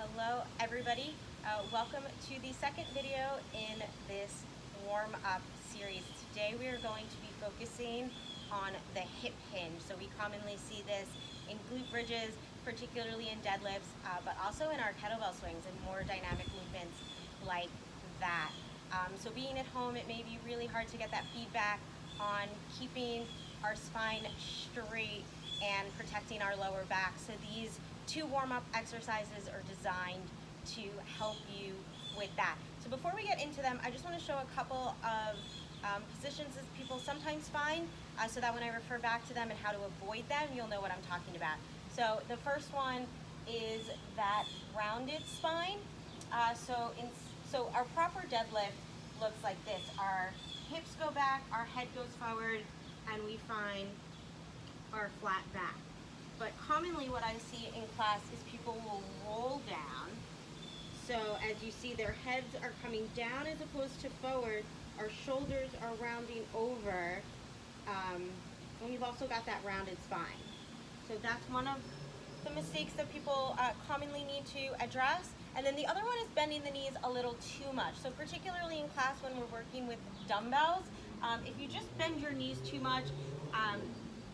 Hello everybody, welcome to the second video in this warm-up series. Today we are going to be focusing on the hip hinge. So we commonly see this in glute bridges, particularly in deadlifts, but also in our kettlebell swings and more dynamic movements like that. So being at home, it may be really hard to get that feedback on keeping our spine straight and protecting our lower back. So these two warm-up exercises are designed to help you with that. So before we get into them, I just want to show a couple of positions that people sometimes find so that when I refer back to them and how to avoid them, you'll know what I'm talking about. So the first one is that rounded spine. So our proper deadlift looks like this. Our hips go back, our head goes forward, and we find our flat back. But commonly what I see in class is people will roll down. So as you see, their heads are coming down as opposed to forward. Our shoulders are rounding over. And we've also got that rounded spine. So that's one of the mistakes that people commonly need to address. And then the other one is bending the knees a little too much. So particularly in class when we're working with dumbbells, if you just bend your knees too much,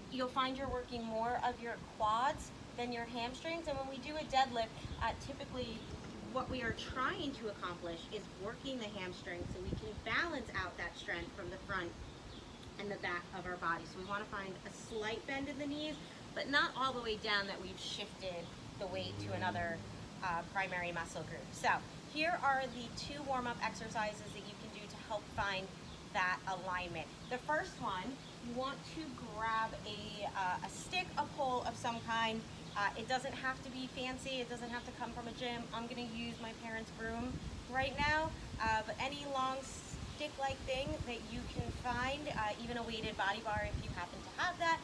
you'll find you're working more of your quads than your hamstrings. And when we do a deadlift, typically what we are trying to accomplish is working the hamstrings so we can balance out that strength from the front and the back of our body. So we want to find a slight bend in the knees, but not all the way down that we've shifted the weight to another primary muscle group. So here are the two warm-up exercises that you can do to help find that alignment. The first one, you want to grab a stick, a pole of some kind. It doesn't have to be fancy. It doesn't have to come from a gym. I'm going to use my parents' broom right now, but any long stick-like thing that you can find, even a weighted body bar if you happen to have that,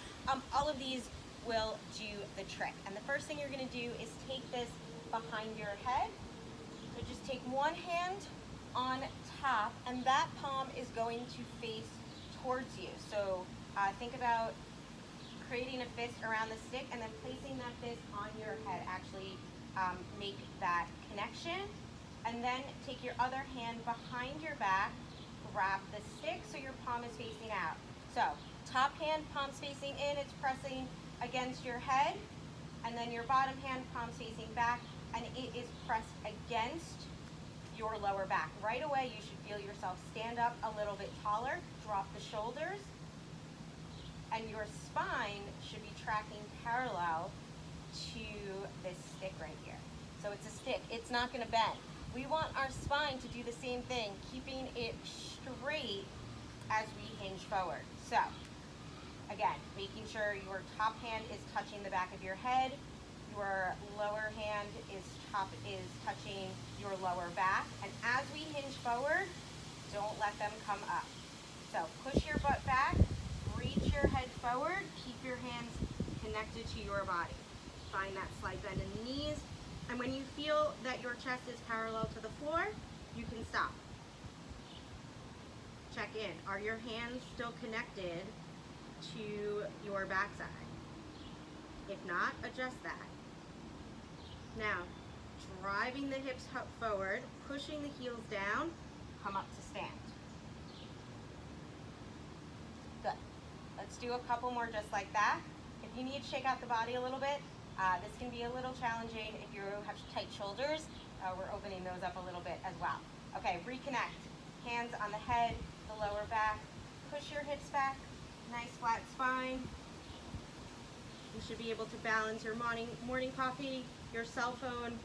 all of these will do the trick. And the first thing you're going to do is take this behind your head. So just take one hand on top, and that palm is going to face towards you. So think about creating a fist around the stick and then placing that fist on your head. Actually make that connection. And then take your other hand behind your back, grab the stick so your palm is facing out. So top hand, palms facing in, it's pressing against your head. And then your bottom hand, palms facing back, and it is pressed against your lower back. Right away, you should feel yourself stand up a little bit taller, drop the shoulders, and your spine should be tracking parallel to this stick right here. So it's a stick, it's not gonna bend. We want our spine to do the same thing, keeping it straight as we hinge forward. So, again, making sure your top hand is touching the back of your head, your lower hand is touching your lower back, and as we hinge forward, don't let them come up. So push your butt back, reach your head forward, keep your hands connected to your body. Find that slight bend in the knees, and when you feel that your chest is parallel to the floor, you can stop. Check in. Are your hands still connected to your backside? If not, adjust that. Now, driving the hips forward, pushing the heels down, come up to stand. Good. Let's do a couple more just like that. If you need to shake out the body a little bit, this can be a little challenging. If you have tight shoulders, we're opening those up a little bit as well. Okay, reconnect. Hands on the head, the lower back. Push your hips back. Nice flat spine. You should be able to balance your morning coffee, your cell phone,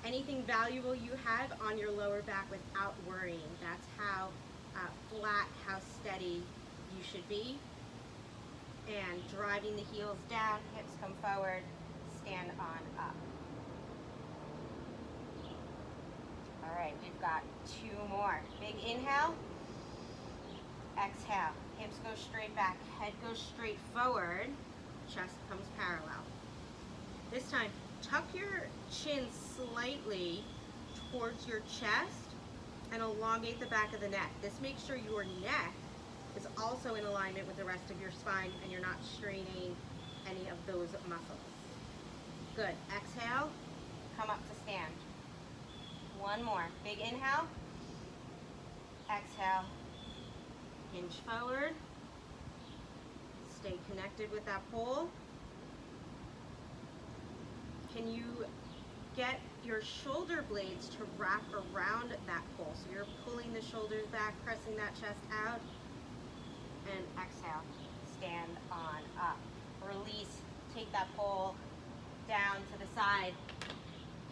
anything valuable you have on your lower back without worrying. That's how flat, how steady you should be. And driving the heels down, hips come forward, stand on up. All right, we've got two more. Big inhale, exhale. Hips go straight back, head goes straight forward, chest comes parallel. This time, tuck your chin slightly towards your chest and elongate the back of the neck. This makes sure your neck is also in alignment with the rest of your spine and you're not straining any of those muscles. Good. Exhale, come up to stand. One more. Big inhale. Exhale. Hinge forward. Stay connected with that pole. Can you get your shoulder blades to wrap around that pole? So you're pulling the shoulders back, pressing that chest out. And exhale. Stand on up. Release. Take that pole down to the side.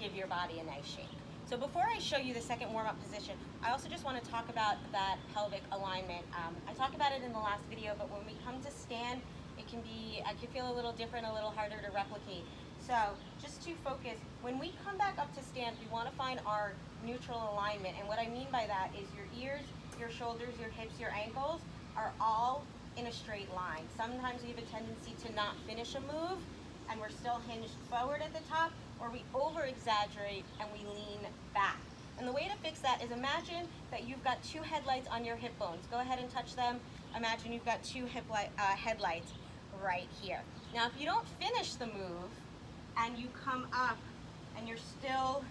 Give your body a nice shake. So before I show you the second warm-up position, I also just want to talk about that pelvic alignment. I talked about it in the last video, but when we come to stand, it can feel a little different, a little harder to replicate. So just to focus, when we come back up to stand, we want to find our neutral alignment. And what I mean by that is your ears, your shoulders, your hips, your ankles are all in a straight line. Sometimes we have a tendency to not finish a move and we're still hinged forward at the top, or we over-exaggerate and we lean back. And the way to fix that is imagine that you've got two headlights on your hip bones. Go ahead and touch them. Imagine you've got two headlights right here. Now, if you don't finish the move and you come up and you're still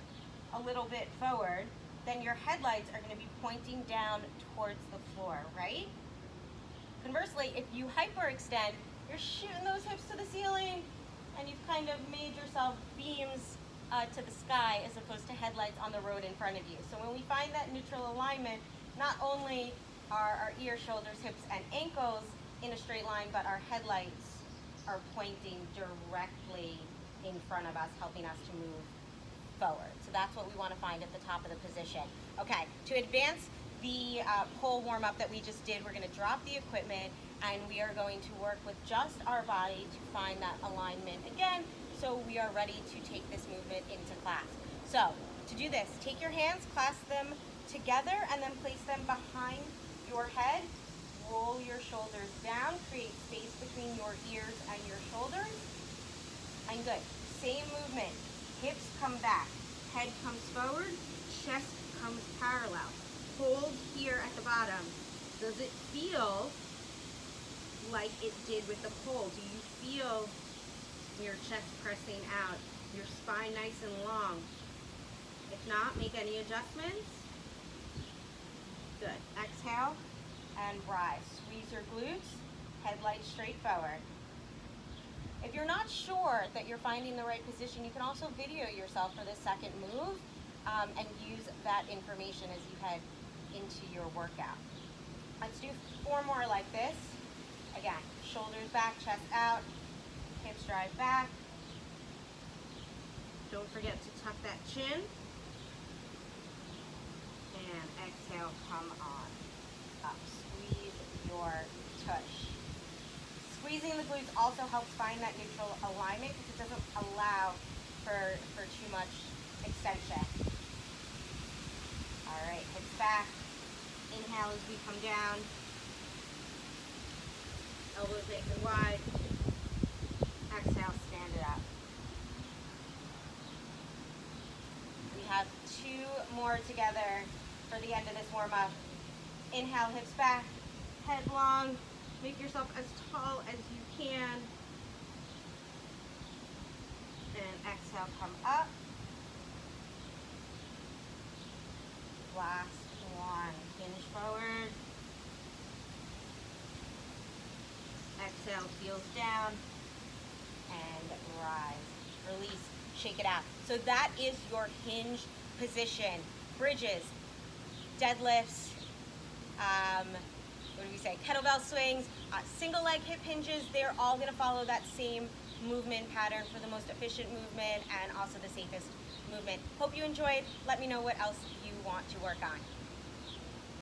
a little bit forward, then your headlights are going to be pointing down towards the floor, right? Conversely, if you hyperextend, you're shooting those hips to the ceiling and you've kind of made yourself beams to the sky as opposed to headlights on the road in front of you. So when we find that neutral alignment, not only are our ears, shoulders, hips, and ankles in a straight line, but our headlights are pointing directly in front of us, helping us to move forward. So that's what we want to find at the top of the position. Okay, to advance the pole warm-up that we just did, we're going to drop the equipment and we are going to work with just our body to find that alignment again, so we are ready to take this movement into class. So to do this, take your hands, clasp them together, and then place them behind your head. Roll your shoulders down, create space between your ears and your shoulders. And good. Same movement. Hips come back, head comes forward, chest comes parallel. Hold here at the bottom. Does it feel like it did with the pole? Do you feel your chest pressing out, your spine nice and long? If not, make any adjustments. Good. Exhale and rise. Squeeze your glutes, headlights straight forward. If you're not sure that you're finding the right position, you can also video yourself for the second move and use that information as you head into your workout. Let's do 4 more like this. Again, shoulders back, chest out, hips drive back. Don't forget to tuck that chin. And exhale, come on up. Squeeze your tush. Squeezing the glutes also helps find that neutral alignment because it doesn't allow for too much extension. All right, hips back. Inhale as we come down. Elbows nice and wide. Exhale, stand it up. We have 2 more together for the end of this warm-up. Inhale, hips back, head long. Make yourself as tall as you can. And exhale, come up. Last one. Hinge forward. Exhale, heels down. And rise. Release. Shake it out. So that is your hinge position. Bridges, deadlifts, what do we say, kettlebell swings, single leg hip hinges, they're all going to follow that same movement pattern for the most efficient movement and also the safest movement. Hope you enjoyed. Let me know what else you want to work on.